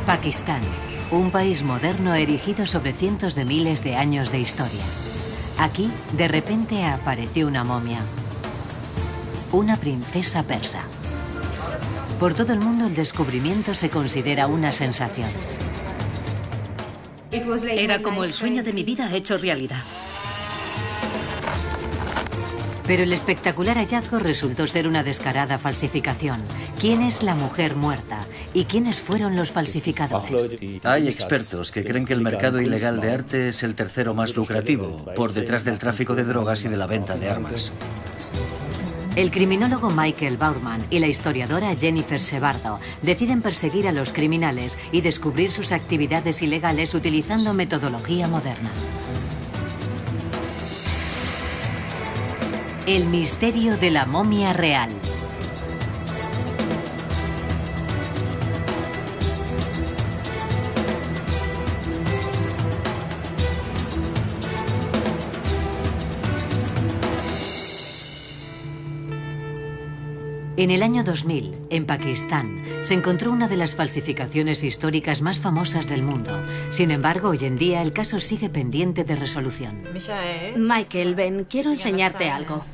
Pakistán, un país moderno erigido sobre cientos de miles de años de historia. Aquí, de repente, apareció una momia. Una princesa persa. Por todo el mundo el descubrimiento se considera una sensación. Era como el sueño de mi vida hecho realidad. Pero el espectacular hallazgo resultó ser una descarada falsificación. ¿Quién es la mujer muerta? ¿Y quiénes fueron los falsificadores? Hay expertos que creen que el mercado ilegal de arte es el tercero más lucrativo, por detrás del tráfico de drogas y de la venta de armas. El criminólogo Michael Baumann y la historiadora Jennifer Sebardo deciden perseguir a los criminales y descubrir sus actividades ilegales utilizando metodología moderna. El misterio de la momia real. En el año 2000, en Pakistán, se encontró una de las falsificaciones históricas más famosas del mundo. Sin embargo, hoy en día el caso sigue pendiente de resolución. Michael, ven, quiero enseñarte algo.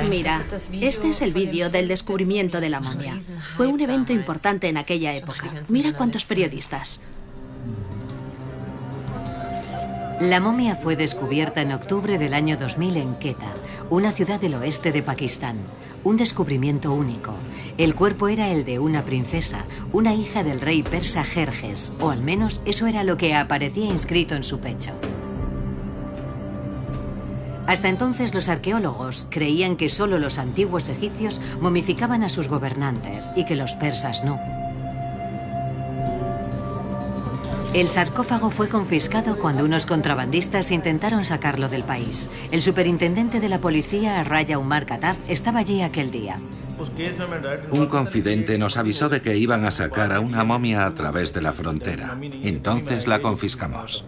Mira, este es el vídeo del descubrimiento de la momia. Fue un evento importante en aquella época. Mira cuántos periodistas. La momia fue descubierta en octubre del año 2000 en Quetta, una ciudad del oeste de Pakistán. Un descubrimiento único. El cuerpo era el de una princesa, una hija del rey persa Jerjes, o al menos eso era lo que aparecía inscrito en su pecho. Hasta entonces los arqueólogos creían que solo los antiguos egipcios momificaban a sus gobernantes y que los persas no. El sarcófago fue confiscado cuando unos contrabandistas intentaron sacarlo del país. El superintendente de la policía, Raya Umar Khattab, estaba allí aquel día. Un confidente nos avisó de que iban a sacar a una momia a través de la frontera. Entonces la confiscamos.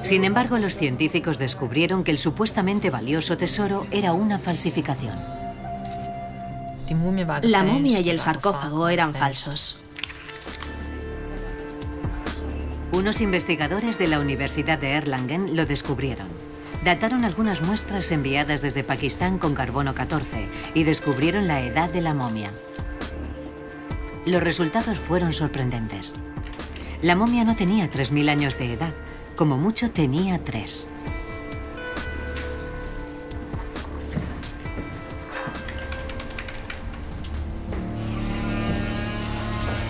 Sin embargo, los científicos descubrieron que el supuestamente valioso tesoro era una falsificación. La momia y el sarcófago eran falsos. Unos investigadores de la Universidad de Erlangen lo descubrieron. Dataron algunas muestras enviadas desde Pakistán con carbono 14 y descubrieron la edad de la momia. Los resultados fueron sorprendentes. La momia no tenía 3000 años de edad, como mucho tenía 3.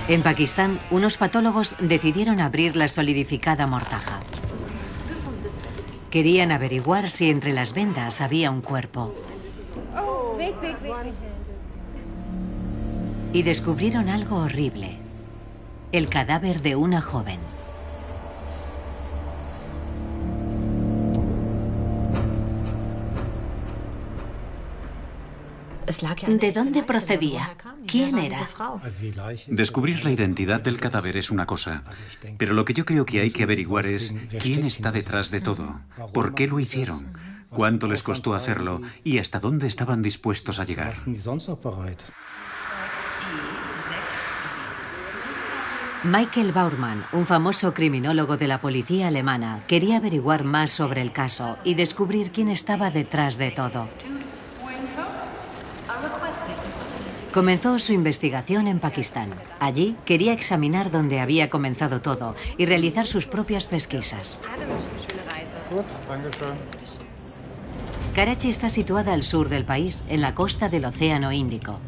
En Pakistán, unos patólogos decidieron abrir la solidificada mortaja. Querían averiguar si entre las vendas había un cuerpo. Y descubrieron algo horrible: el cadáver de una joven. ¿De dónde procedía? ¿Quién era? Descubrir la identidad del cadáver es una cosa, pero lo que yo creo que hay que averiguar es quién está detrás de todo, por qué lo hicieron, cuánto les costó hacerlo y hasta dónde estaban dispuestos a llegar. Michael Baumann, un famoso criminólogo de la policía alemana, quería averiguar más sobre el caso y descubrir quién estaba detrás de todo. Comenzó su investigación en Pakistán. Allí quería examinar dónde había comenzado todo y realizar sus propias pesquisas. Karachi está situada al sur del país, en la costa del Océano Índico.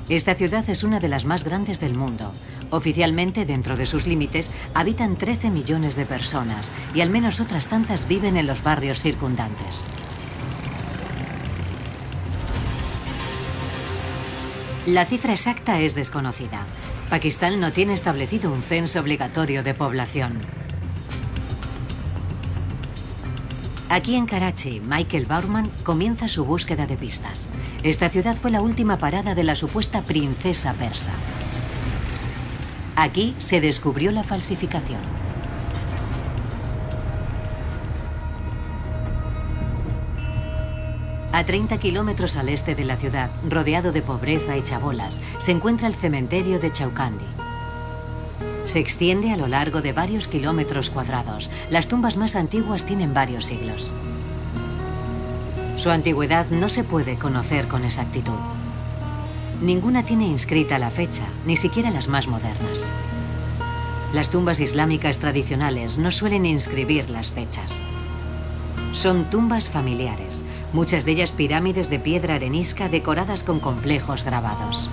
Esta ciudad es una de las más grandes del mundo. Oficialmente, dentro de sus límites, habitan 13 millones de personas y al menos otras tantas viven en los barrios circundantes. La cifra exacta es desconocida. Pakistán no tiene establecido un censo obligatorio de población. Aquí en Karachi, Michael Baumann comienza su búsqueda de pistas. Esta ciudad fue la última parada de la supuesta princesa persa. Aquí se descubrió la falsificación. A 30 kilómetros al este de la ciudad, rodeado de pobreza y chabolas, se encuentra el cementerio de Chaucandi. Se extiende a lo largo de varios kilómetros cuadrados. Las tumbas más antiguas tienen varios siglos. Su antigüedad no se puede conocer con exactitud. Ninguna tiene inscrita la fecha, ni siquiera las más modernas. Las tumbas islámicas tradicionales no suelen inscribir las fechas. Son tumbas familiares, muchas de ellas pirámides de piedra arenisca decoradas con complejos grabados.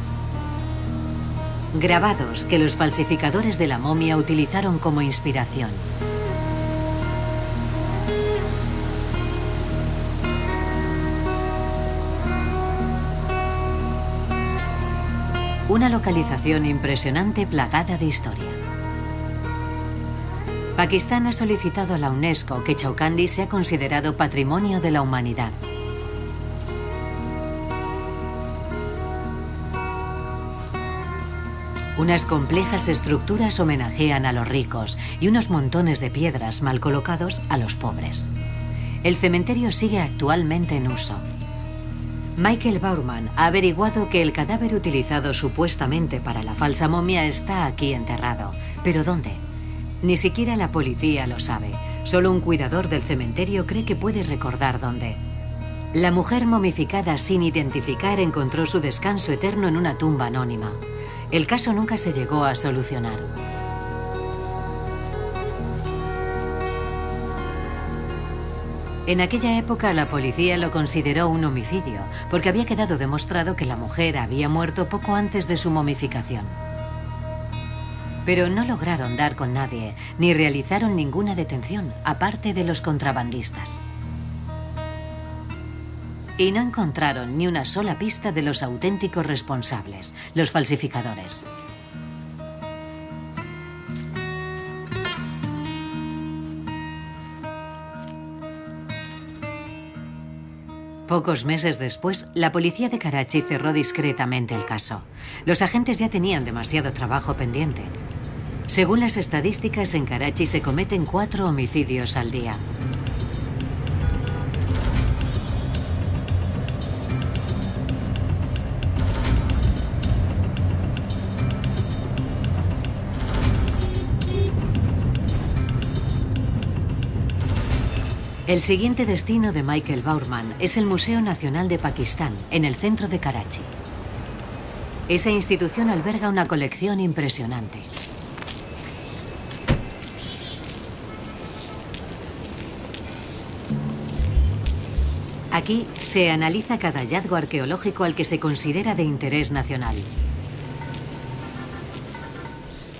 Grabados que los falsificadores de la momia utilizaron como inspiración. Una localización impresionante plagada de historia. Pakistán ha solicitado a la UNESCO que Chaucandi sea considerado Patrimonio de la Humanidad. Unas complejas estructuras homenajean a los ricos y unos montones de piedras mal colocados a los pobres. El cementerio sigue actualmente en uso. Michael Bauerman ha averiguado que el cadáver utilizado supuestamente para la falsa momia está aquí enterrado. ¿Pero dónde? Ni siquiera la policía lo sabe. Solo un cuidador del cementerio cree que puede recordar dónde. La mujer momificada sin identificar encontró su descanso eterno en una tumba anónima. El caso nunca se llegó a solucionar. En aquella época la policía lo consideró un homicidio, porque había quedado demostrado que la mujer había muerto poco antes de su momificación. Pero no lograron dar con nadie, ni realizaron ninguna detención, aparte de los contrabandistas. Y no encontraron ni una sola pista de los auténticos responsables, los falsificadores. Pocos meses después, la policía de Karachi cerró discretamente el caso. Los agentes ya tenían demasiado trabajo pendiente. Según las estadísticas, en Karachi se cometen 4 homicidios al día. El siguiente destino de Michael Bauerman es el Museo Nacional de Pakistán, en el centro de Karachi. Esa institución alberga una colección impresionante. Aquí se analiza cada hallazgo arqueológico al que se considera de interés nacional.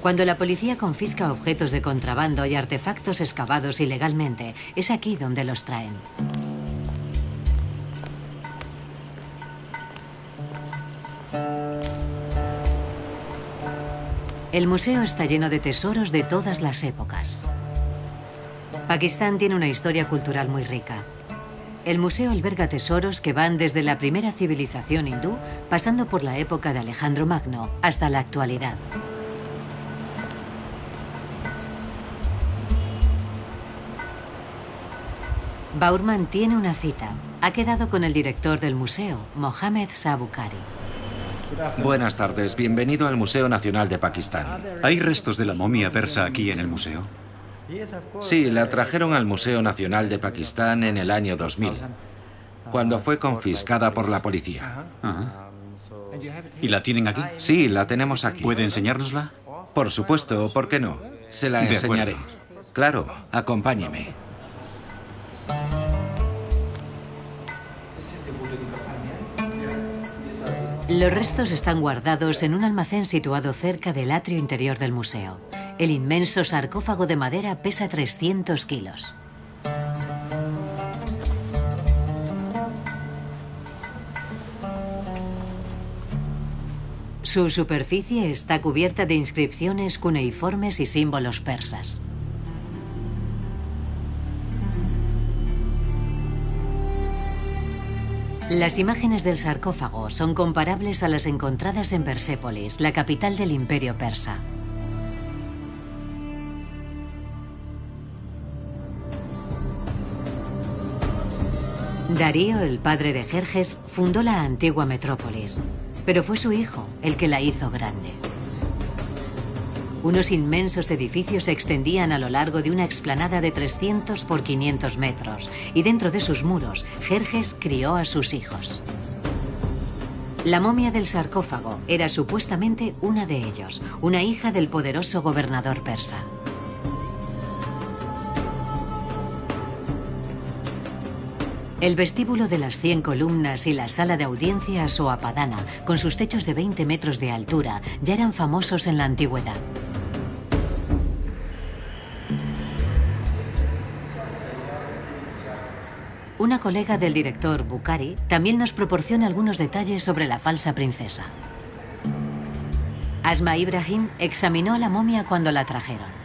Cuando la policía confisca objetos de contrabando y artefactos excavados ilegalmente, es aquí donde los traen. El museo está lleno de tesoros de todas las épocas. Pakistán tiene una historia cultural muy rica. El museo alberga tesoros que van desde la primera civilización hindú, pasando por la época de Alejandro Magno, hasta la actualidad. Bauerman tiene una cita. Ha quedado con el director del museo, Mohammed Sabukari. Buenas tardes, bienvenido al Museo Nacional de Pakistán. ¿Hay restos de la momia persa aquí en el museo? Sí, la trajeron al Museo Nacional de Pakistán en el año 2000, cuando fue confiscada por la policía. ¿Y la tienen aquí? Sí, la tenemos aquí. ¿Puede enseñárnosla? Por supuesto, ¿por qué no? Se la enseñaré. Claro, acompáñeme. Los restos están guardados en un almacén situado cerca del atrio interior del museo. El inmenso sarcófago de madera pesa 300 kilos. Su superficie está cubierta de inscripciones cuneiformes y símbolos persas. Las imágenes del sarcófago son comparables a las encontradas en Persépolis, la capital del Imperio Persa. Darío, el padre de Jerjes, fundó la antigua metrópolis, pero fue su hijo el que la hizo grande. Unos inmensos edificios se extendían a lo largo de una explanada de 300 por 500 metros, y dentro de sus muros, Jerjes crió a sus hijos. La momia del sarcófago era supuestamente una de ellos, una hija del poderoso gobernador persa. El vestíbulo de las 100 columnas y la sala de audiencias o apadana, con sus techos de 20 metros de altura, ya eran famosos en la antigüedad. Una colega del director, Bukhari, también nos proporciona algunos detalles sobre la falsa princesa. Asma Ibrahim examinó a la momia cuando la trajeron.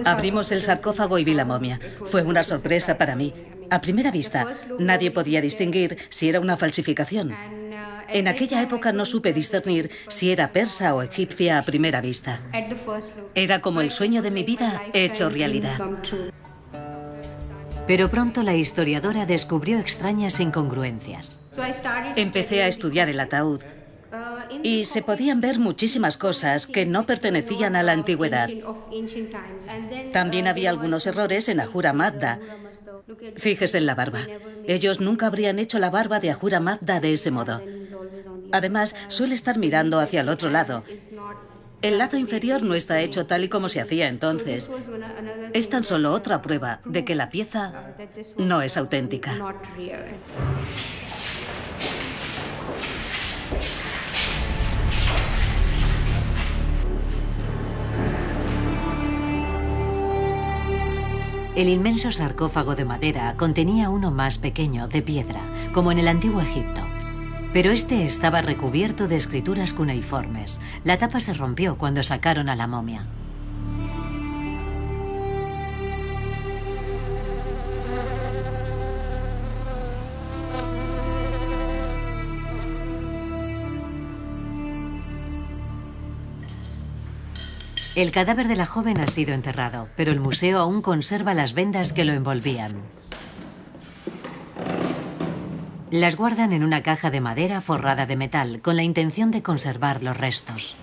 Abrimos el sarcófago y vi la momia. Fue una sorpresa para mí. A primera vista, nadie podía distinguir si era una falsificación. En aquella época no supe discernir si era persa o egipcia a primera vista. Era como el sueño de mi vida hecho realidad. Pero pronto la historiadora descubrió extrañas incongruencias. Empecé a estudiar el ataúd y se podían ver muchísimas cosas que no pertenecían a la antigüedad. También había algunos errores en Ahura Mazda. Fíjese en la barba. Ellos nunca habrían hecho la barba de Ahura Mazda de ese modo. Además, suele estar mirando hacia el otro lado. El lado inferior no está hecho tal y como se hacía entonces. Es tan solo otra prueba de que la pieza no es auténtica. El inmenso sarcófago de madera contenía uno más pequeño, de piedra, como en el antiguo Egipto. Pero este estaba recubierto de escrituras cuneiformes. La tapa se rompió cuando sacaron a la momia. El cadáver de la joven ha sido enterrado, pero el museo aún conserva las vendas que lo envolvían. Las guardan en una caja de madera forrada de metal, con la intención de conservar los restos.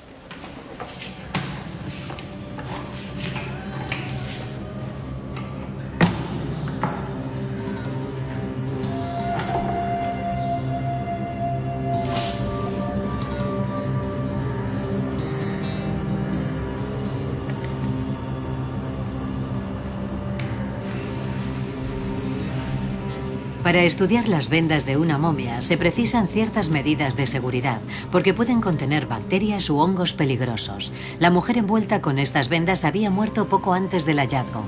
Para estudiar las vendas de una momia se precisan ciertas medidas de seguridad, porque pueden contener bacterias u hongos peligrosos. La mujer envuelta con estas vendas había muerto poco antes del hallazgo.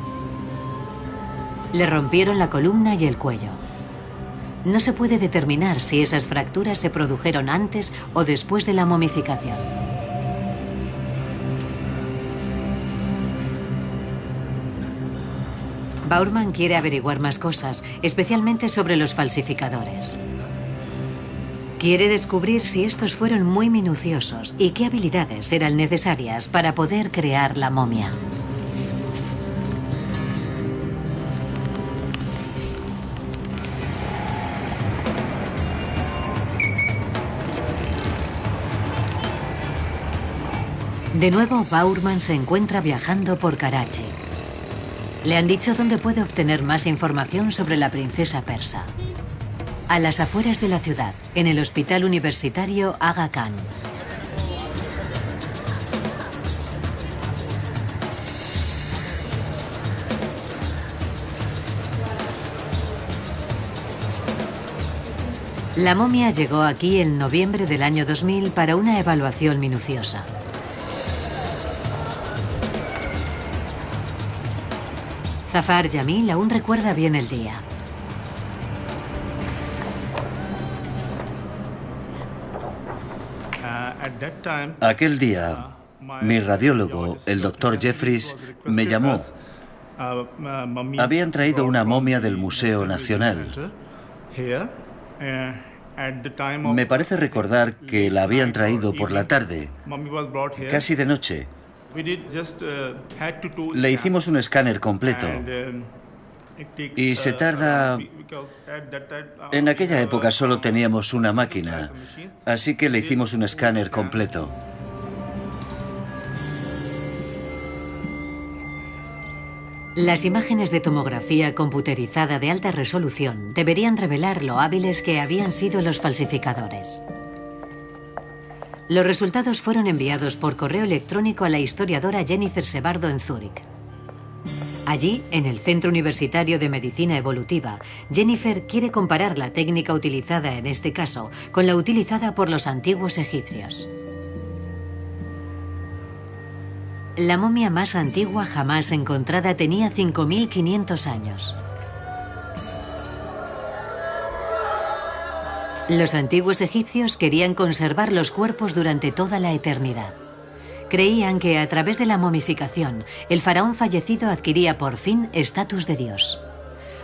Le rompieron la columna y el cuello. No se puede determinar si esas fracturas se produjeron antes o después de la momificación. Bowerman quiere averiguar más cosas, especialmente sobre los falsificadores. Quiere descubrir si estos fueron muy minuciosos y qué habilidades eran necesarias para poder crear la momia. De nuevo, Bowerman se encuentra viajando por Karachi. Le han dicho dónde puede obtener más información sobre la princesa persa. A las afueras de la ciudad, en el hospital universitario Aga Khan. La momia llegó aquí en noviembre del año 2000 para una evaluación minuciosa. Zafar Jamil aún recuerda bien el día. Aquel día, mi radiólogo, el doctor Jeffries, me llamó. Habían traído una momia del Museo Nacional. Me parece recordar que la habían traído por la tarde, casi de noche. Le hicimos un escáner completo Y se tarda... En aquella época solo teníamos una máquina, así que le hicimos un escáner completo. Las imágenes de tomografía computerizada de alta resolución deberían revelar lo hábiles que habían sido los falsificadores. Los resultados fueron enviados por correo electrónico a la historiadora Jennifer Sebardo en Zúrich. Allí, en el Centro Universitario de Medicina Evolutiva, Jennifer quiere comparar la técnica utilizada en este caso con la utilizada por los antiguos egipcios. La momia más antigua jamás encontrada tenía 5.500 años. Los antiguos egipcios querían conservar los cuerpos durante toda la eternidad. Creían que a través de la momificación, el faraón fallecido adquiría por fin estatus de dios.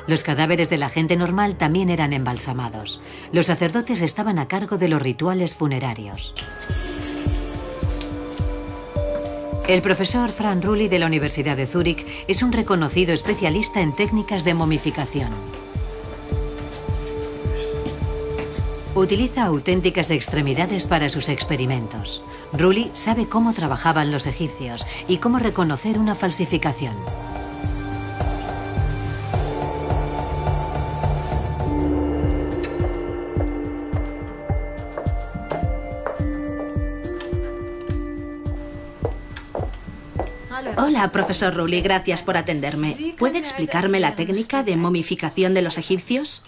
Los cadáveres de la gente normal también eran embalsamados. Los sacerdotes estaban a cargo de los rituales funerarios. El profesor Frank Rulli de la Universidad de Zúrich es un reconocido especialista en técnicas de momificación. Utiliza auténticas extremidades para sus experimentos. Rulli sabe cómo trabajaban los egipcios y cómo reconocer una falsificación. Hola, profesor Rulli, gracias por atenderme. ¿Puede explicarme la técnica de momificación de los egipcios?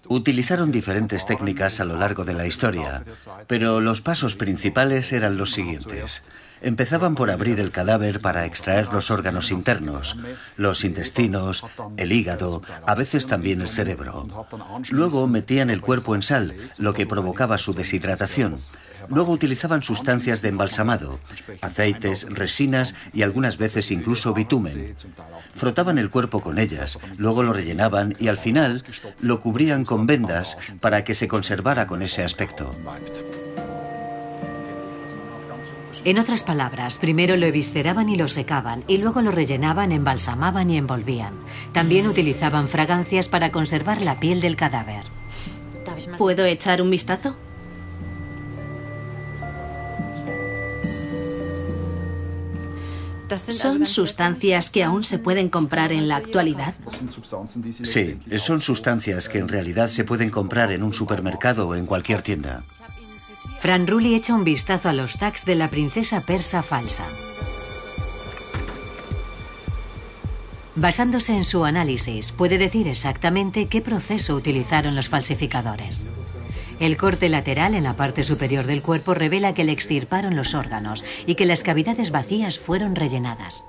Utilizaron diferentes técnicas a lo largo de la historia, pero los pasos principales eran los siguientes. Empezaban por abrir el cadáver para extraer los órganos internos, los intestinos, el hígado, a veces también el cerebro. Luego metían el cuerpo en sal, lo que provocaba su deshidratación. Luego utilizaban sustancias de embalsamado, aceites, resinas y algunas veces incluso bitumen. Frotaban el cuerpo con ellas, luego lo rellenaban y al final lo cubrían con vendas para que se conservara con ese aspecto. En otras palabras, primero lo evisceraban y lo secaban, y luego lo rellenaban, embalsamaban y envolvían. También utilizaban fragancias para conservar la piel del cadáver. ¿Puedo echar un vistazo? ¿Son sustancias que aún se pueden comprar en la actualidad? Sí, son sustancias que en realidad se pueden comprar en un supermercado o en cualquier tienda. Frank Rulli echa un vistazo a los tags de la princesa persa falsa. Basándose en su análisis, puede decir exactamente qué proceso utilizaron los falsificadores. El corte lateral en la parte superior del cuerpo revela que le extirparon los órganos y que las cavidades vacías fueron rellenadas.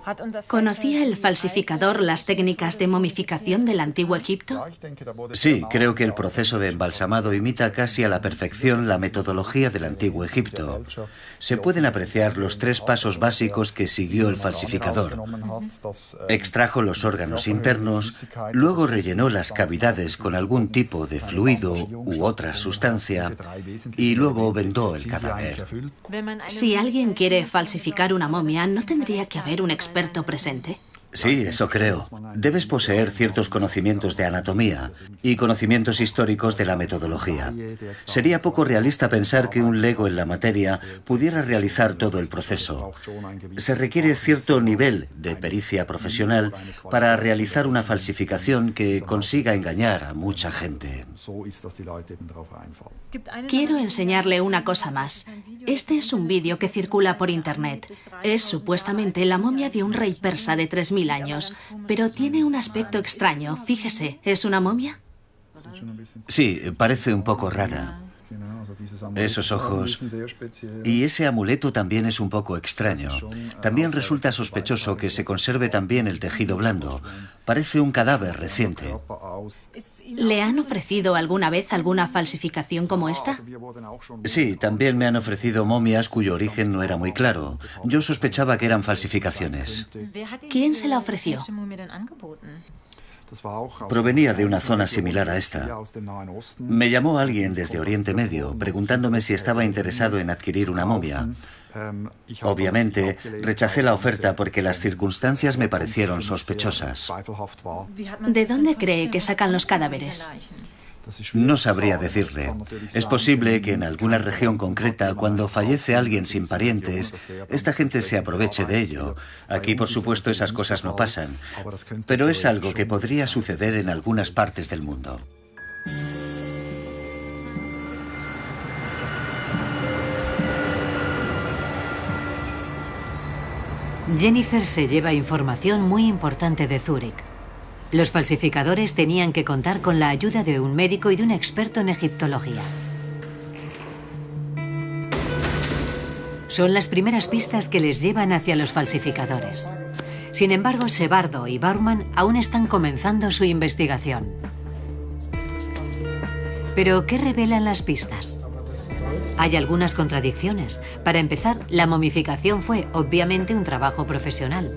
¿Conocía el falsificador las técnicas de momificación del antiguo Egipto? Sí, creo que el proceso de embalsamado imita casi a la perfección la metodología del antiguo Egipto. Se pueden apreciar los 3 pasos básicos que siguió el falsificador. Extrajo los órganos internos, luego rellenó las cavidades con algún tipo de fluido u otra sustancia y luego vendó el cadáver. Si alguien quiere falsificar una momia, ¿no tendría que haber un experto presente? Sí, eso creo. Debes poseer ciertos conocimientos de anatomía y conocimientos históricos de la metodología. Sería poco realista pensar que un lego en la materia pudiera realizar todo el proceso. Se requiere cierto nivel de pericia profesional para realizar una falsificación que consiga engañar a mucha gente. Quiero enseñarle una cosa más. Este es un vídeo que circula por internet. Es supuestamente la momia de un rey persa de 3000 años, pero tiene un aspecto extraño. Fíjese, ¿es una momia? Sí, parece un poco rara. Esos ojos y ese amuleto también es un poco extraño. También resulta sospechoso que se conserve también el tejido blando. Parece un cadáver reciente. ¿Le han ofrecido alguna vez alguna falsificación como esta? Sí, también me han ofrecido momias cuyo origen no era muy claro. Yo sospechaba que eran falsificaciones. ¿Quién se la ofreció? Provenía de una zona similar a esta. Me llamó alguien desde Oriente Medio preguntándome si estaba interesado en adquirir una momia. Obviamente, rechacé la oferta porque las circunstancias me parecieron sospechosas. ¿De dónde cree que sacan los cadáveres? No sabría decirle. Es posible que en alguna región concreta, cuando fallece alguien sin parientes, esta gente se aproveche de ello. Aquí, por supuesto, esas cosas no pasan. Pero es algo que podría suceder en algunas partes del mundo. Jennifer se lleva información muy importante de Zúrich. Los falsificadores tenían que contar con la ayuda de un médico y de un experto en egiptología. Son las primeras pistas que les llevan hacia los falsificadores. Sin embargo, Sebardo y Baumann aún están comenzando su investigación. ¿Pero qué revelan las pistas? Hay algunas contradicciones. Para empezar, la momificación fue, obviamente, un trabajo profesional.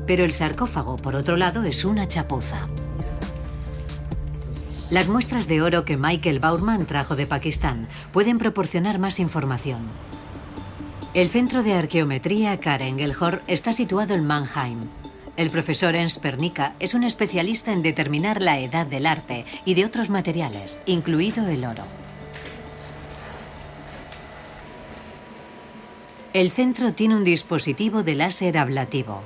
Pero el sarcófago, por otro lado, es una chapuza. Las muestras de oro que Michael Baumann trajo de Pakistán pueden proporcionar más información. El Centro de Arqueometría Karen Gelhor está situado en Mannheim. El profesor Ernst Pernica es un especialista en determinar la edad del arte y de otros materiales, incluido el oro. El centro tiene un dispositivo de láser ablativo.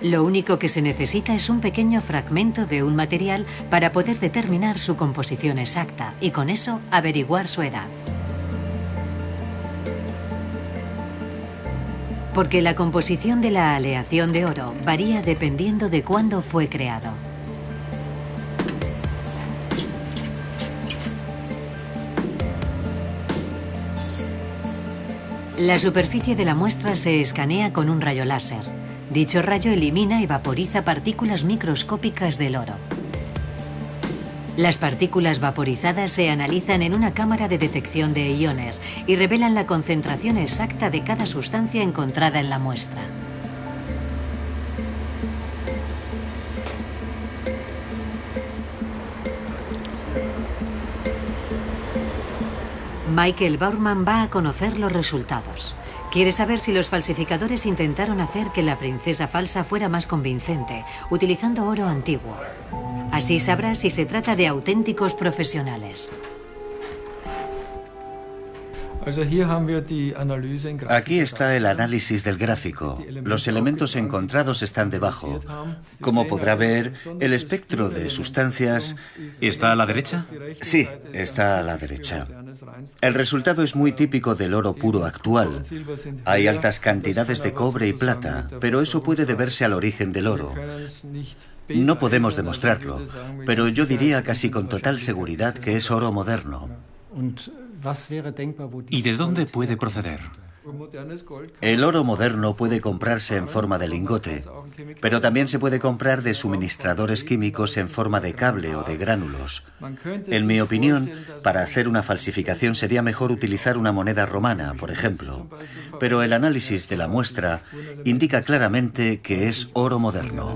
Lo único que se necesita es un pequeño fragmento de un material para poder determinar su composición exacta y con eso averiguar su edad. Porque la composición de la aleación de oro varía dependiendo de cuándo fue creado. La superficie de la muestra se escanea con un rayo láser. Dicho rayo elimina y vaporiza partículas microscópicas del oro. Las partículas vaporizadas se analizan en una cámara de detección de iones y revelan la concentración exacta de cada sustancia encontrada en la muestra. Michael Baumann va a conocer los resultados. Quiere saber si los falsificadores intentaron hacer que la princesa falsa fuera más convincente, utilizando oro antiguo. Así sabrá si se trata de auténticos profesionales. Aquí está el análisis del gráfico. Los elementos encontrados están debajo. Como podrá ver, el espectro de sustancias... ¿Está a la derecha? Sí, está a la derecha. El resultado es muy típico del oro puro actual. Hay altas cantidades de cobre y plata, pero eso puede deberse al origen del oro. No podemos demostrarlo, pero yo diría casi con total seguridad que es oro moderno. ¿Y de dónde puede proceder? El oro moderno puede comprarse en forma de lingote, pero también se puede comprar de suministradores químicos en forma de cable o de gránulos. En mi opinión, para hacer una falsificación sería mejor utilizar una moneda romana, por ejemplo. Pero el análisis de la muestra indica claramente que es oro moderno.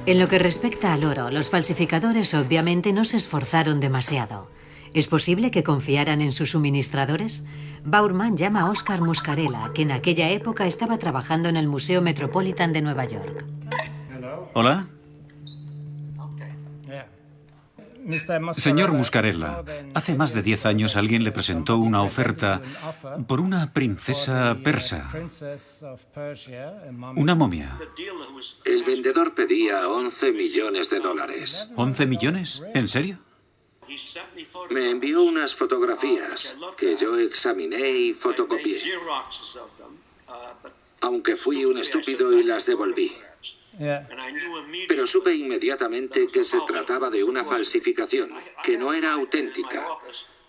En lo que respecta al oro, los falsificadores obviamente no se esforzaron demasiado. ¿Es posible que confiaran en sus suministradores? Baumann llama a Oscar Muscarella, que en aquella época estaba trabajando en el Museo Metropolitan de Nueva York. ¿Hola? Señor Muscarella, hace más de 10 años alguien le presentó una oferta por una princesa persa. Una momia. El vendedor pedía $11 millones. ¿11 millones? ¿En serio? Me envió unas fotografías que yo examiné y fotocopié. Aunque fui un estúpido y las devolví. Pero supe inmediatamente que se trataba de una falsificación, que no era auténtica.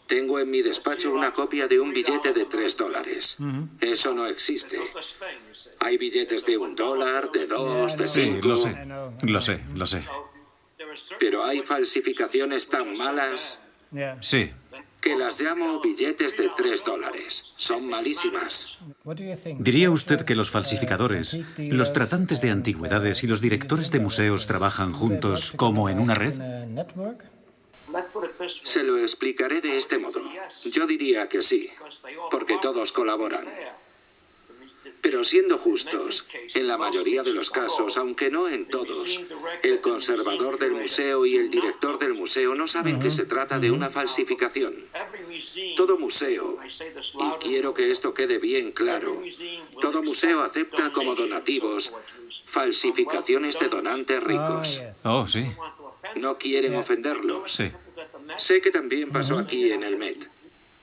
Tengo en mi despacho una copia de un billete de $3. Eso no existe. Hay billetes de $1, de 2, de 5. Sí, lo sé. Pero hay falsificaciones tan malas. Sí. Que las llamo billetes de $3. Son malísimas. ¿Diría usted que los falsificadores, los tratantes de antigüedades y los directores de museos trabajan juntos como en una red? Se lo explicaré de este modo. Yo diría que sí, porque todos colaboran. Pero siendo justos, en la mayoría de los casos, aunque no en todos, el conservador del museo y el director del museo no saben que se trata de una falsificación. Todo museo, y quiero que esto quede bien claro, todo museo acepta como donativos falsificaciones de donantes ricos. Oh, sí. No quieren ofenderlos. Sí. Sé que también pasó aquí en el Met.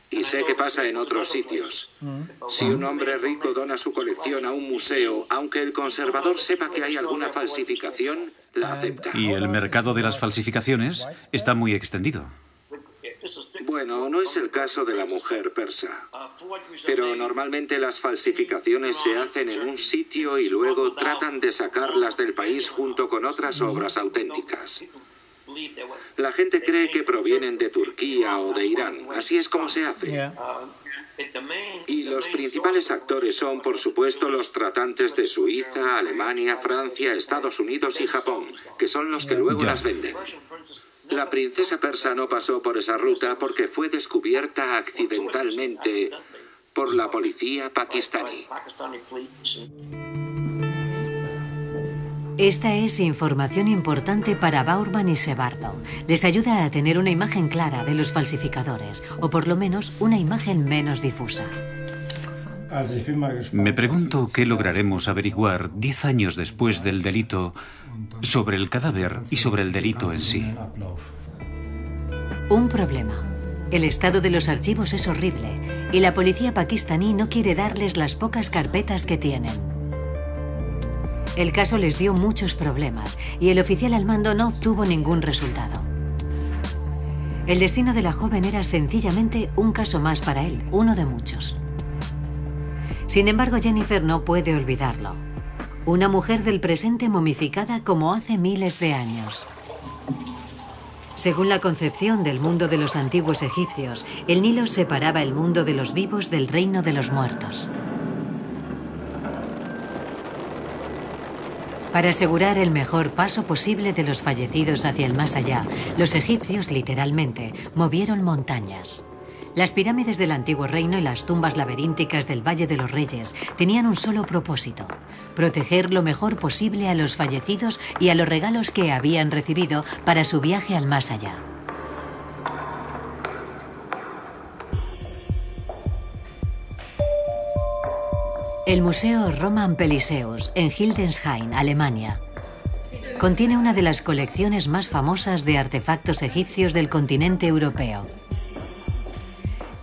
Y sé que pasa en otros sitios. Si un hombre rico dona su colección a un museo, aunque el conservador sepa que hay alguna falsificación, la acepta. Y el mercado de las falsificaciones está muy extendido. Bueno, no es el caso de la mujer persa. Pero normalmente las falsificaciones se hacen en un sitio y luego tratan de sacarlas del país junto con otras obras auténticas. La gente cree que provienen de Turquía o de Irán. Así es como se hace. Y los principales actores son, por supuesto, los tratantes de Suiza, Alemania, Francia, Estados Unidos y Japón, que son los que luego las venden. La princesa persa no pasó por esa ruta porque fue descubierta accidentalmente por la policía pakistaní. Esta es información importante para Bowerman y Sebardo. Les ayuda a tener una imagen clara de los falsificadores, o por lo menos una imagen menos difusa. Me pregunto qué lograremos averiguar 10 años después del delito sobre el cadáver y sobre el delito en sí. Un problema. El estado de los archivos es horrible y la policía pakistaní no quiere darles las pocas carpetas que tienen. El caso les dio muchos problemas y el oficial al mando no obtuvo ningún resultado. El destino de la joven era sencillamente un caso más para él, uno de muchos. Sin embargo, Jennifer no puede olvidarlo. Una mujer del presente momificada como hace miles de años. Según la concepción del mundo de los antiguos egipcios, el Nilo separaba el mundo de los vivos del reino de los muertos. Para asegurar el mejor paso posible de los fallecidos hacia el más allá, los egipcios, literalmente, movieron montañas. Las pirámides del antiguo reino y las tumbas laberínticas del Valle de los Reyes tenían un solo propósito: proteger lo mejor posible a los fallecidos y a los regalos que habían recibido para su viaje al más allá. El Museo Roman Peliseus, en Hildesheim, Alemania, contiene una de las colecciones más famosas de artefactos egipcios del continente europeo.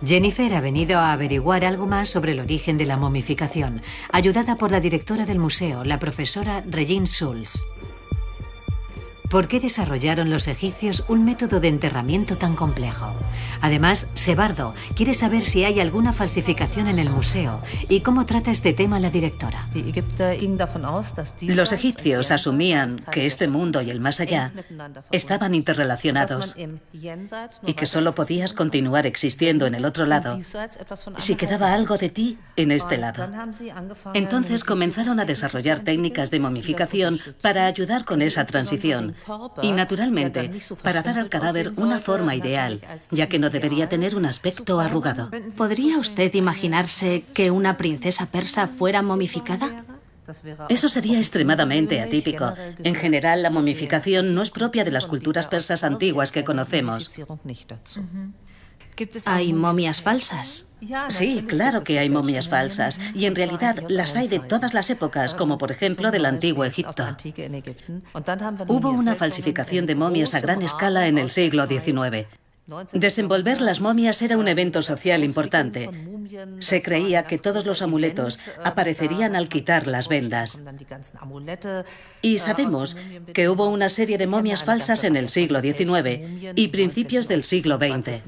Jennifer ha venido a averiguar algo más sobre el origen de la momificación, ayudada por la directora del museo, la profesora Regine Schulz. ¿Por qué desarrollaron los egipcios un método de enterramiento tan complejo? Además, Sebardo quiere saber si hay alguna falsificación en el museo y cómo trata este tema la directora. Los egipcios asumían que este mundo y el más allá estaban interrelacionados y que solo podías continuar existiendo en el otro lado si quedaba algo de ti en este lado. Entonces comenzaron a desarrollar técnicas de momificación para ayudar con esa transición. Y naturalmente, para dar al cadáver una forma ideal, ya que no debería tener un aspecto arrugado. ¿Podría usted imaginarse que una princesa persa fuera momificada? Eso sería extremadamente atípico. En general, la momificación no es propia de las culturas persas antiguas que conocemos. ¿Hay momias falsas? Sí, claro que hay momias falsas, y en realidad las hay de todas las épocas, como por ejemplo del antiguo Egipto. Hubo una falsificación de momias a gran escala en el siglo XIX. Desenvolver las momias era un evento social importante. Se creía que todos los amuletos aparecerían al quitar las vendas. Y sabemos que hubo una serie de momias falsas en el siglo XIX y principios del siglo XX.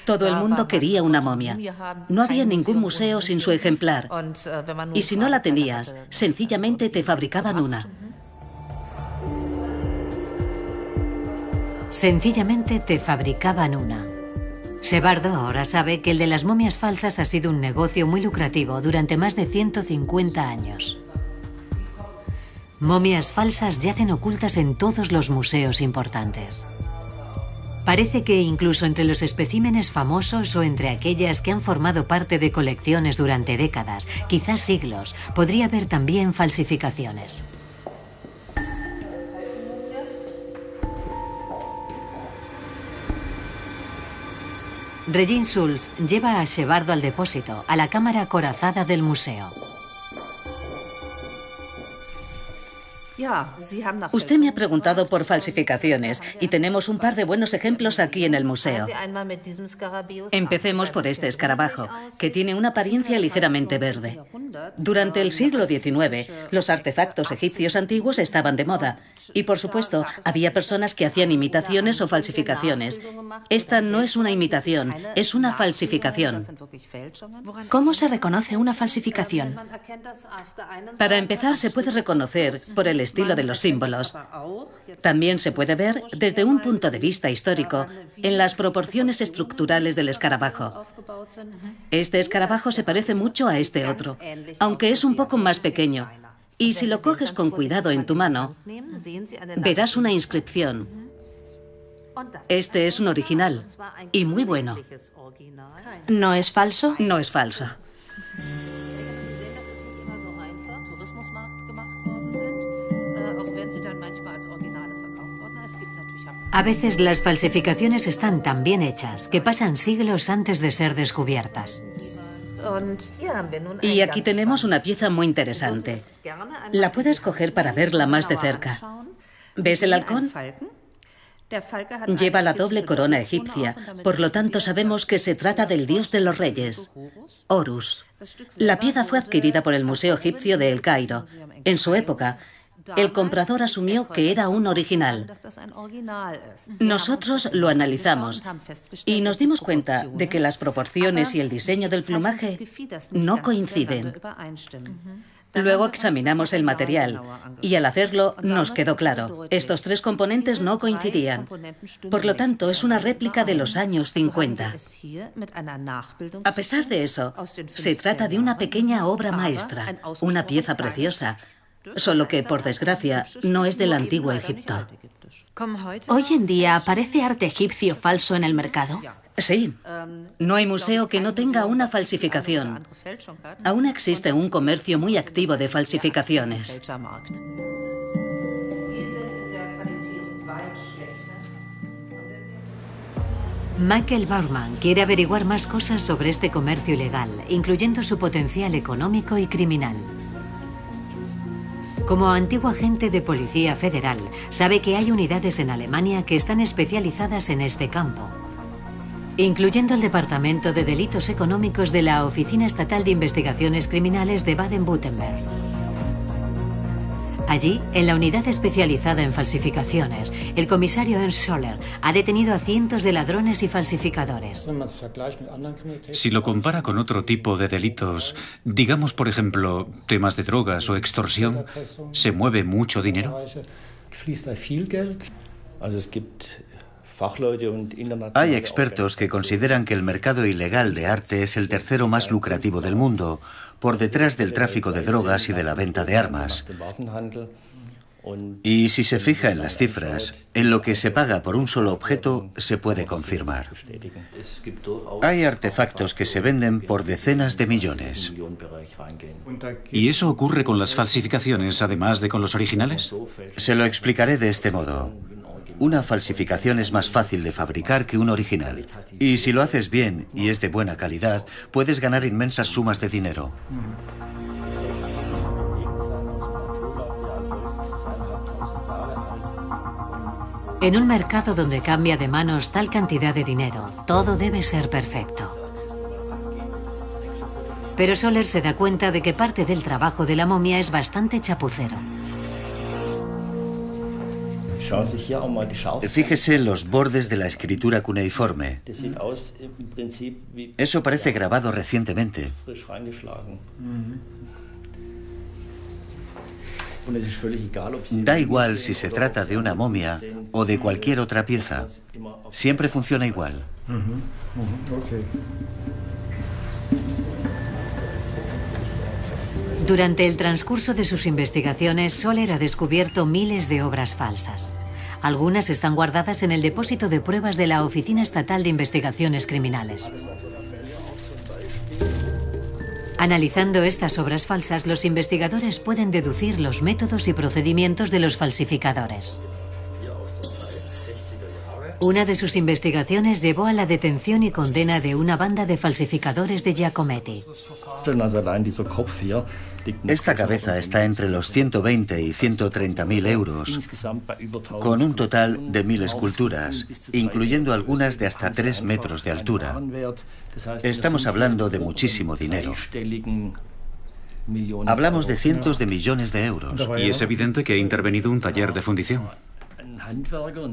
Todo el mundo quería una momia. No había ningún museo sin su ejemplar. Y si no la tenías, sencillamente te fabricaban una. Sencillamente te fabricaban una. Shebardo ahora sabe que el de las momias falsas ha sido un negocio muy lucrativo durante más de 150 años. Momias falsas yacen ocultas en todos los museos importantes. Parece que incluso entre los especímenes famosos o entre aquellas que han formado parte de colecciones durante décadas, quizás siglos, podría haber también falsificaciones. Regine Schulz lleva a Shebardo al depósito, a la cámara acorazada del museo. Usted me ha preguntado por falsificaciones y tenemos un par de buenos ejemplos aquí en el museo. Empecemos por este escarabajo, que tiene una apariencia ligeramente verde. Durante el siglo XIX, los artefactos egipcios antiguos estaban de moda y, por supuesto, había personas que hacían imitaciones o falsificaciones. Esta no es una imitación, es una falsificación. ¿Cómo se reconoce una falsificación? Para empezar, se puede reconocer por el estilo de los símbolos. También se puede ver, desde un punto de vista histórico, en las proporciones estructurales del escarabajo. Este escarabajo se parece mucho a este otro, aunque es un poco más pequeño. Y si lo coges con cuidado en tu mano, verás una inscripción. Este es un original, y muy bueno. ¿No es falso? No es falso. A veces las falsificaciones están tan bien hechas que pasan siglos antes de ser descubiertas. Y aquí tenemos una pieza muy interesante. La puedes coger para verla más de cerca. ¿Ves el halcón? Lleva la doble corona egipcia, por lo tanto sabemos que se trata del dios de los reyes, Horus. La pieza fue adquirida por el Museo Egipcio de El Cairo. En su época, el comprador asumió que era un original. Nosotros lo analizamos y nos dimos cuenta de que las proporciones y el diseño del plumaje no coinciden. Luego examinamos el material y al hacerlo nos quedó claro, estos tres componentes no coincidían. Por lo tanto, es una réplica de los años 50. A pesar de eso, se trata de una pequeña obra maestra, una pieza preciosa, solo que, por desgracia, no es del antiguo Egipto. ¿Hoy en día aparece arte egipcio falso en el mercado? Sí. No hay museo que no tenga una falsificación. Aún existe un comercio muy activo de falsificaciones. Michael Baumann quiere averiguar más cosas sobre este comercio ilegal, incluyendo su potencial económico y criminal. Como antiguo agente de policía federal, sabe que hay unidades en Alemania que están especializadas en este campo, incluyendo el Departamento de Delitos Económicos de la Oficina Estatal de Investigaciones Criminales de Baden-Württemberg. Allí, en la unidad especializada en falsificaciones, el comisario Ernst Scholler ha detenido a cientos de ladrones y falsificadores. Si lo compara con otro tipo de delitos, digamos por ejemplo temas de drogas o extorsión, ¿se mueve mucho dinero? Hay expertos que consideran que el mercado ilegal de arte es el tercero más lucrativo del mundo, por detrás del tráfico de drogas y de la venta de armas. Y si se fija en las cifras, en lo que se paga por un solo objeto, se puede confirmar. Hay artefactos que se venden por decenas de millones. ¿Y eso ocurre con las falsificaciones, además de con los originales? Se lo explicaré de este modo. Una falsificación es más fácil de fabricar que un original. Y si lo haces bien y es de buena calidad, puedes ganar inmensas sumas de dinero. En un mercado donde cambia de manos tal cantidad de dinero, todo debe ser perfecto. Pero Scholler se da cuenta de que parte del trabajo de la momia es bastante chapucero. Fíjese en los bordes de la escritura cuneiforme. Eso parece grabado recientemente. Da igual si se trata de una momia o de cualquier otra pieza. Siempre funciona igual. Durante el transcurso de sus investigaciones, Soler ha descubierto miles de obras falsas. Algunas están guardadas en el depósito de pruebas de la Oficina Estatal de Investigaciones Criminales. Analizando estas obras falsas, los investigadores pueden deducir los métodos y procedimientos de los falsificadores. Una de sus investigaciones llevó a la detención y condena de una banda de falsificadores de Giacometti. Esta cabeza está entre los 120 y 130.000 euros, con un total de 1.000 esculturas, incluyendo algunas de hasta 3 metros de altura. Estamos hablando de muchísimo dinero. Hablamos de cientos de millones de euros. Y es evidente que ha intervenido un taller de fundición.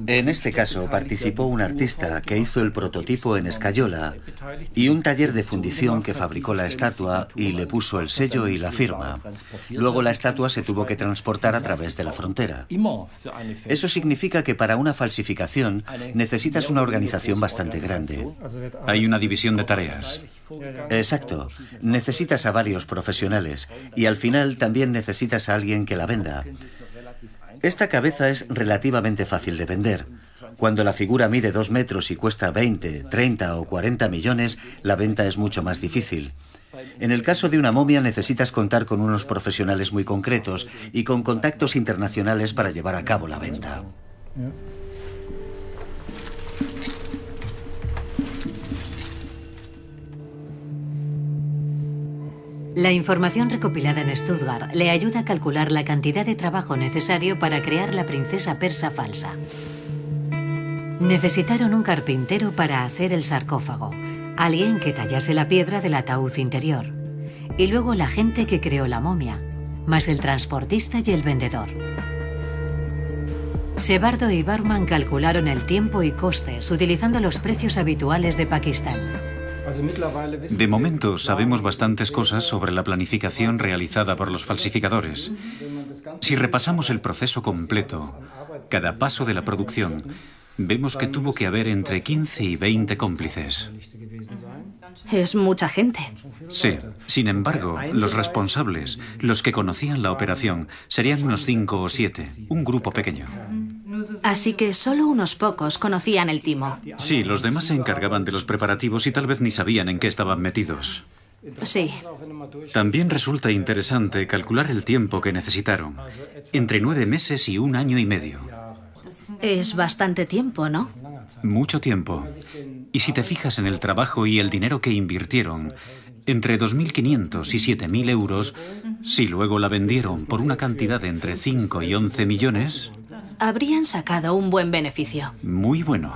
En este caso participó un artista que hizo el prototipo en escayola y un taller de fundición que fabricó la estatua y le puso el sello y la firma. Luego la estatua se tuvo que transportar a través de la frontera. Eso significa que para una falsificación necesitas una organización bastante grande. Hay una división de tareas. Exacto. Necesitas a varios profesionales y al final también necesitas a alguien que la venda. Esta cabeza es relativamente fácil de vender. Cuando la figura mide 2 metros y cuesta 20, 30 o 40 millones, la venta es mucho más difícil. En el caso de una momia necesitas contar con unos profesionales muy concretos y con contactos internacionales para llevar a cabo la venta. La información recopilada en Stuttgart le ayuda a calcular la cantidad de trabajo necesario para crear la princesa persa falsa. Necesitaron un carpintero para hacer el sarcófago, alguien que tallase la piedra del ataúd interior, y luego la gente que creó la momia, más el transportista y el vendedor. Sebardo y Baumann calcularon el tiempo y costes utilizando los precios habituales de Pakistán. De momento sabemos bastantes cosas sobre la planificación realizada por los falsificadores. Si repasamos el proceso completo, cada paso de la producción, vemos que tuvo que haber entre 15 y 20 cómplices. Es mucha gente. Sí. Sin embargo, los responsables, los que conocían la operación, serían unos 5 o 7, un grupo pequeño. Así que solo unos pocos conocían el timo. Sí, los demás se encargaban de los preparativos y tal vez ni sabían en qué estaban metidos. Sí. También resulta interesante calcular el tiempo que necesitaron. Entre 9 meses y 1 año y medio. Es bastante tiempo, ¿no? Mucho tiempo. Y si te fijas en el trabajo y el dinero que invirtieron, entre 2.500 y 7.000 euros, si luego la vendieron por una cantidad de entre 5 y 11 millones... Habrían sacado un buen beneficio. Muy bueno.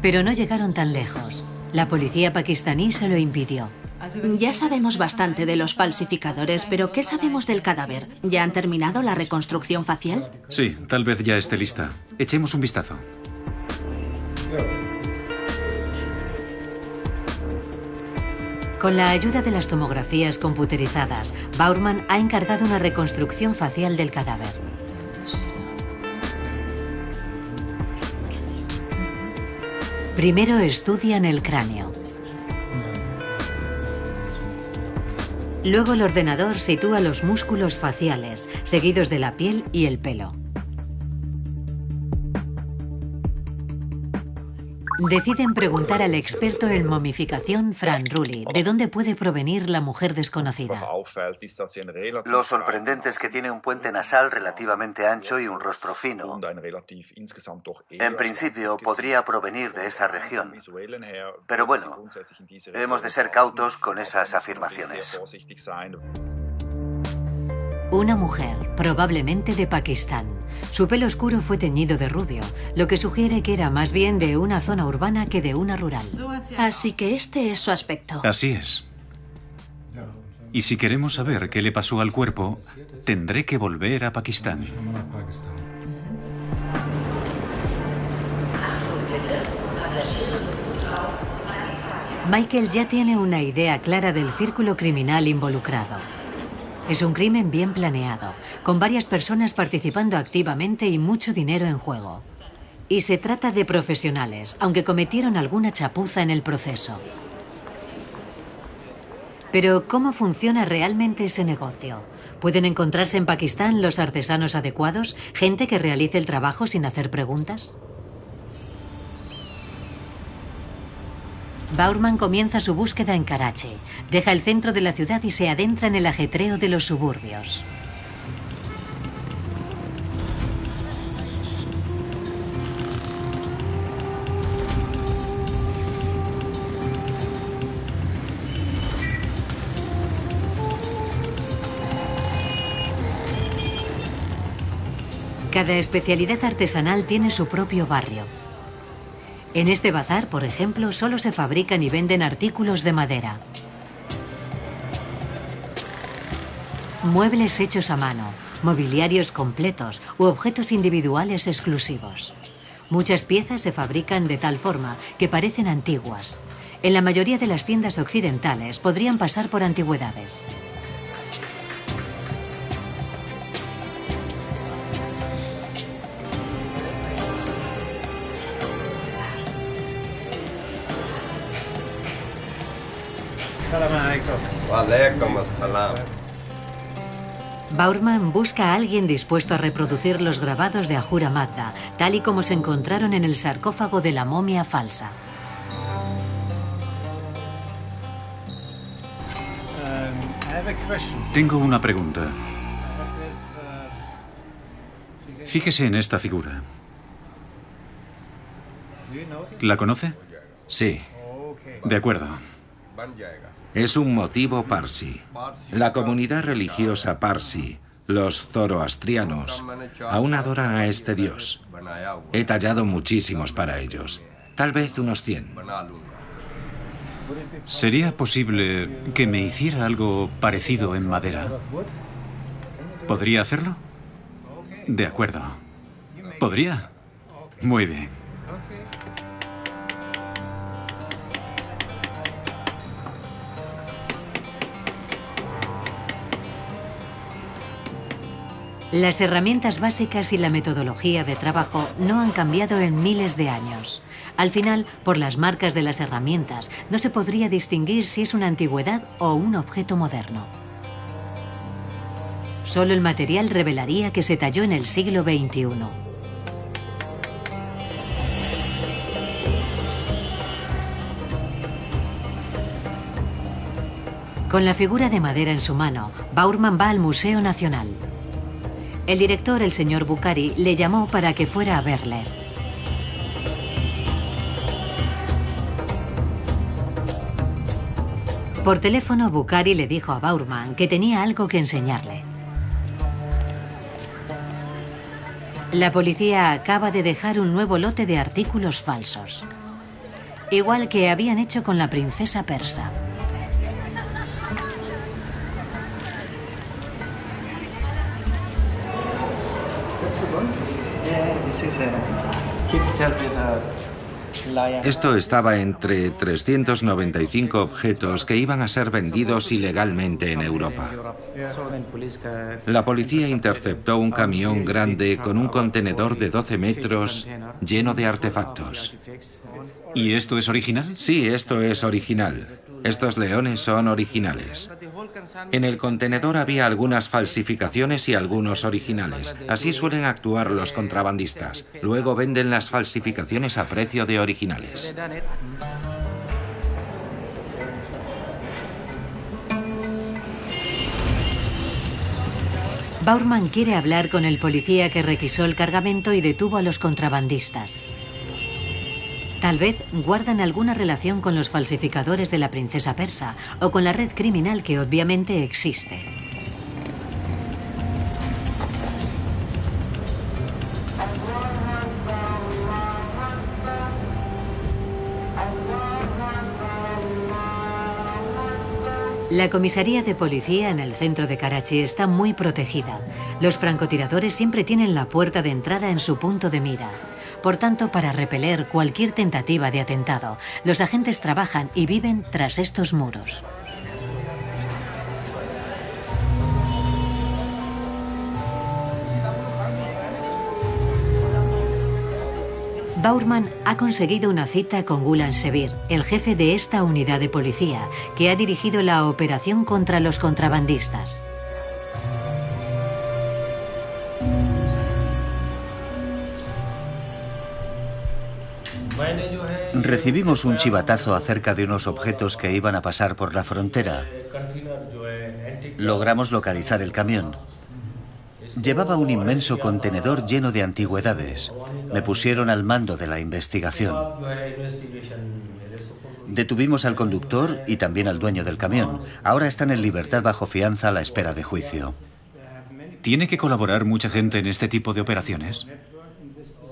Pero no llegaron tan lejos. La policía pakistaní se lo impidió. Ya sabemos bastante de los falsificadores, pero ¿qué sabemos del cadáver? ¿Ya han terminado la reconstrucción facial? Sí, tal vez ya esté lista. Echemos un vistazo. Con la ayuda de las tomografías computerizadas, Baumann ha encargado una reconstrucción facial del cadáver. Primero estudian el cráneo. Luego el ordenador sitúa los músculos faciales, seguidos de la piel y el pelo. Deciden preguntar al experto en momificación, Frank Rulli, de dónde puede provenir la mujer desconocida. Lo sorprendente es que tiene un puente nasal relativamente ancho y un rostro fino. En principio, podría provenir de esa región. Pero bueno, hemos de ser cautos con esas afirmaciones. Una mujer, probablemente de Pakistán. Su pelo oscuro fue teñido de rubio, lo que sugiere que era más bien de una zona urbana que de una rural. Así que este es su aspecto. Así es. Y si queremos saber qué le pasó al cuerpo, tendré que volver a Pakistán. Michael ya tiene una idea clara del círculo criminal involucrado. Es un crimen bien planeado, con varias personas participando activamente y mucho dinero en juego. Y se trata de profesionales, aunque cometieron alguna chapuza en el proceso. Pero, ¿cómo funciona realmente ese negocio? ¿Pueden encontrarse en Pakistán los artesanos adecuados? ¿Gente que realice el trabajo sin hacer preguntas? Bowerman comienza su búsqueda en Karachi. Deja el centro de la ciudad y se adentra en el ajetreo de los suburbios. Cada especialidad artesanal tiene su propio barrio. En este bazar, por ejemplo, solo se fabrican y venden artículos de madera. Muebles hechos a mano, mobiliarios completos u objetos individuales exclusivos. Muchas piezas se fabrican de tal forma que parecen antiguas. En la mayoría de las tiendas occidentales podrían pasar por antigüedades. Bowerman busca a alguien dispuesto a reproducir los grabados de Ahura Mazda, tal y como se encontraron en el sarcófago de la momia falsa. Tengo una pregunta. Fíjese en esta figura. ¿La conoce? Sí. De acuerdo. Es un motivo parsi. La comunidad religiosa parsi, los zoroastrianos, aún adoran a este dios. He tallado muchísimos para ellos. Tal vez unos 100. ¿Sería posible que me hiciera algo parecido en madera? ¿Podría hacerlo? De acuerdo. ¿Podría? Muy bien. Las herramientas básicas y la metodología de trabajo no han cambiado en miles de años. Al final, por las marcas de las herramientas, no se podría distinguir si es una antigüedad o un objeto moderno. Solo el material revelaría que se talló en el siglo XXI. Con la figura de madera en su mano, Bowerman va al Museo Nacional. El director, el señor Bukhari, le llamó para que fuera a verle. Por teléfono, Bukhari le dijo a Bowerman que tenía algo que enseñarle. La policía acaba de dejar un nuevo lote de artículos falsos, igual que habían hecho con la princesa persa. Esto estaba entre 395 objetos que iban a ser vendidos ilegalmente en Europa. La policía interceptó un camión grande con un contenedor de 12 metros lleno de artefactos. ¿Y esto es original? Sí, esto es original. Estos leones son originales. En el contenedor había algunas falsificaciones y algunos originales. Así suelen actuar los contrabandistas. Luego venden las falsificaciones a precio de originales. Bowerman quiere hablar con el policía que requisó el cargamento y detuvo a los contrabandistas. Tal vez guardan alguna relación con los falsificadores de la princesa persa o con la red criminal que obviamente existe. La comisaría de policía en el centro de Karachi está muy protegida. Los francotiradores siempre tienen la puerta de entrada en su punto de mira. Por tanto, para repeler cualquier tentativa de atentado, los agentes trabajan y viven tras estos muros. Bowerman ha conseguido una cita con Gulan Sevir, el jefe de esta unidad de policía, que ha dirigido la operación contra los contrabandistas. Recibimos un chivatazo acerca de unos objetos que iban a pasar por la frontera. Logramos localizar el camión. Llevaba un inmenso contenedor lleno de antigüedades. Me pusieron al mando de la investigación. Detuvimos al conductor y también al dueño del camión. Ahora están en libertad bajo fianza a la espera de juicio. ¿Tiene que colaborar mucha gente en este tipo de operaciones?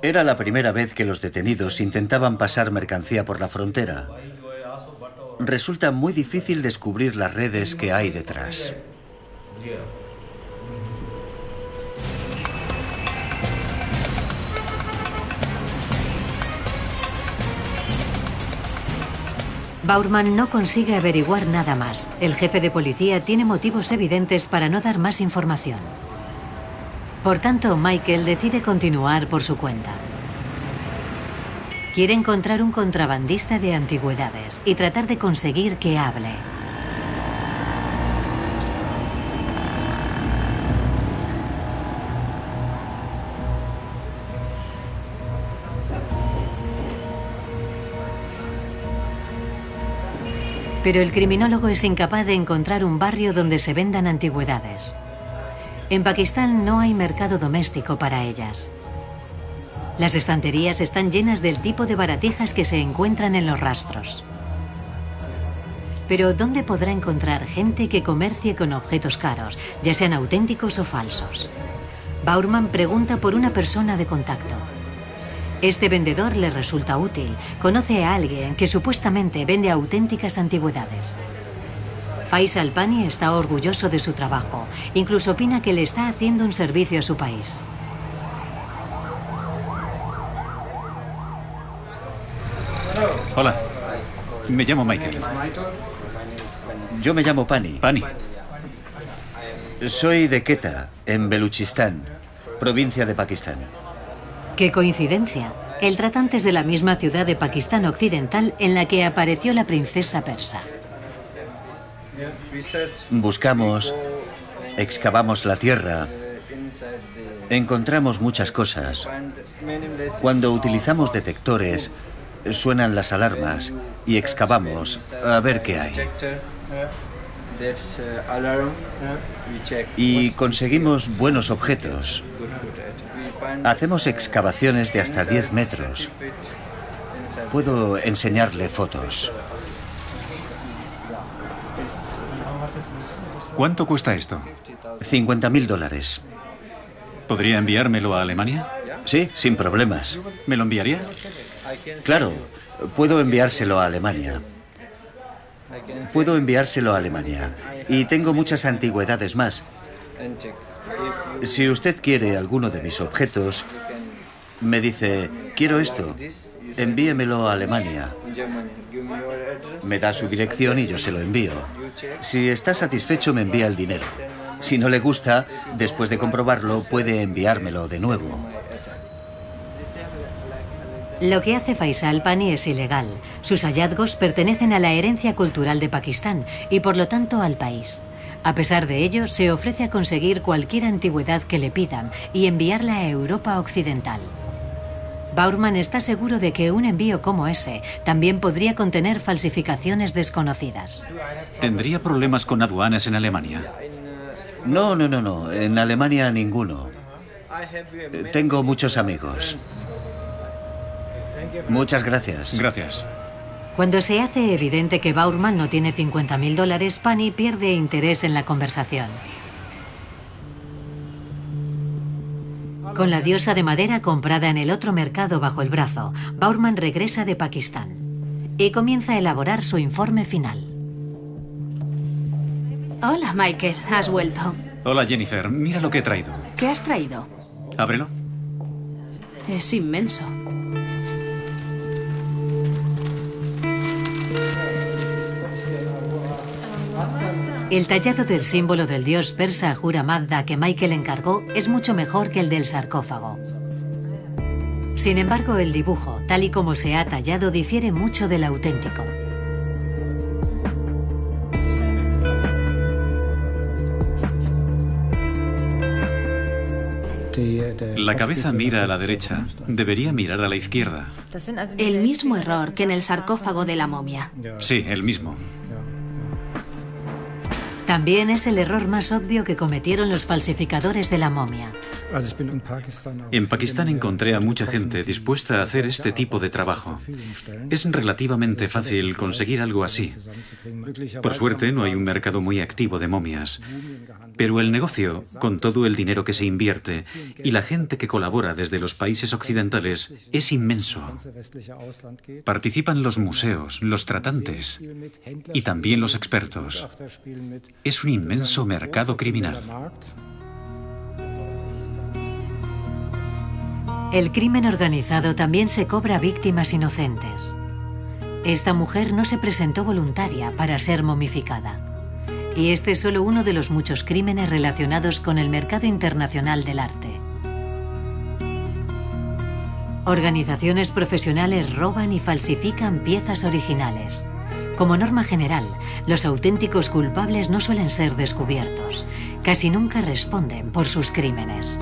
Era la primera vez que los detenidos intentaban pasar mercancía por la frontera. Resulta muy difícil descubrir las redes que hay detrás. Bowerman no consigue averiguar nada más. El jefe de policía tiene motivos evidentes para no dar más información. Por tanto, Michael decide continuar por su cuenta. Quiere encontrar un contrabandista de antigüedades y tratar de conseguir que hable. Pero el criminólogo es incapaz de encontrar un barrio donde se vendan antigüedades. En Pakistán no hay mercado doméstico para ellas. Las estanterías están llenas del tipo de baratijas que se encuentran en los rastros. Pero ¿dónde podrá encontrar gente que comercie con objetos caros, ya sean auténticos o falsos? Bowerman pregunta por una persona de contacto. Este vendedor le resulta útil. Conoce a alguien que supuestamente vende auténticas antigüedades. Faisal Pani está orgulloso de su trabajo. Incluso opina que le está haciendo un servicio a su país. Hola, me llamo Michael. Yo me llamo Pani. Pani. Soy de Quetta, en Beluchistán, provincia de Pakistán. ¡Qué coincidencia! El tratante es de la misma ciudad de Pakistán occidental en la que apareció la princesa persa. Buscamos, excavamos la tierra, encontramos muchas cosas. Cuando utilizamos detectores, suenan las alarmas y excavamos a ver qué hay. Y conseguimos buenos objetos. Hacemos excavaciones de hasta 10 metros. Puedo enseñarle fotos. ¿Cuánto cuesta esto? $50.000. ¿Podría enviármelo a Alemania? Sí, sin problemas. ¿Me lo enviaría? Claro, puedo enviárselo a Alemania. Puedo enviárselo a Alemania. Y tengo muchas antigüedades más. Si usted quiere alguno de mis objetos, me dice, quiero esto, envíemelo a Alemania. Me da su dirección y yo se lo envío. Si está satisfecho, me envía el dinero. Si no le gusta, después de comprobarlo, puede enviármelo de nuevo. Lo que hace Faisal Pani es ilegal. Sus hallazgos pertenecen a la herencia cultural de Pakistán y por lo tanto al país. A pesar de ello, se ofrece a conseguir cualquier antigüedad que le pidan y enviarla a Europa Occidental. Bowerman está seguro de que un envío como ese también podría contener falsificaciones desconocidas. ¿Tendría problemas con aduanas en Alemania? No. En Alemania ninguno. Tengo muchos amigos. Muchas gracias. Gracias. Cuando se hace evidente que Bowerman no tiene $50.000, Pani pierde interés en la conversación. Con la diosa de madera comprada en el otro mercado bajo el brazo, Bowerman regresa de Pakistán y comienza a elaborar su informe final. Hola, Michael. ¿Has vuelto? Hola, Jennifer. Mira lo que he traído. ¿Qué has traído? Ábrelo. Es inmenso. El tallado del símbolo del dios persa Ahura Mazda que Michael encargó es mucho mejor que el del sarcófago. Sin embargo, el dibujo, tal y como se ha tallado, difiere mucho del auténtico. La cabeza mira a la derecha, debería mirar a la izquierda. El mismo error que en el sarcófago de la momia. Sí, el mismo. También es el error más obvio que cometieron los falsificadores de la momia. En Pakistán encontré a mucha gente dispuesta a hacer este tipo de trabajo. Es relativamente fácil conseguir algo así. Por suerte, no hay un mercado muy activo de momias. Pero el negocio, con todo el dinero que se invierte y la gente que colabora desde los países occidentales, es inmenso. Participan los museos, los tratantes y también los expertos. Es un inmenso mercado criminal. El crimen organizado también se cobra a víctimas inocentes. Esta mujer no se presentó voluntaria para ser momificada. Y este es solo uno de los muchos crímenes relacionados con el mercado internacional del arte. Organizaciones profesionales roban y falsifican piezas originales. Como norma general, los auténticos culpables no suelen ser descubiertos. Casi nunca responden por sus crímenes.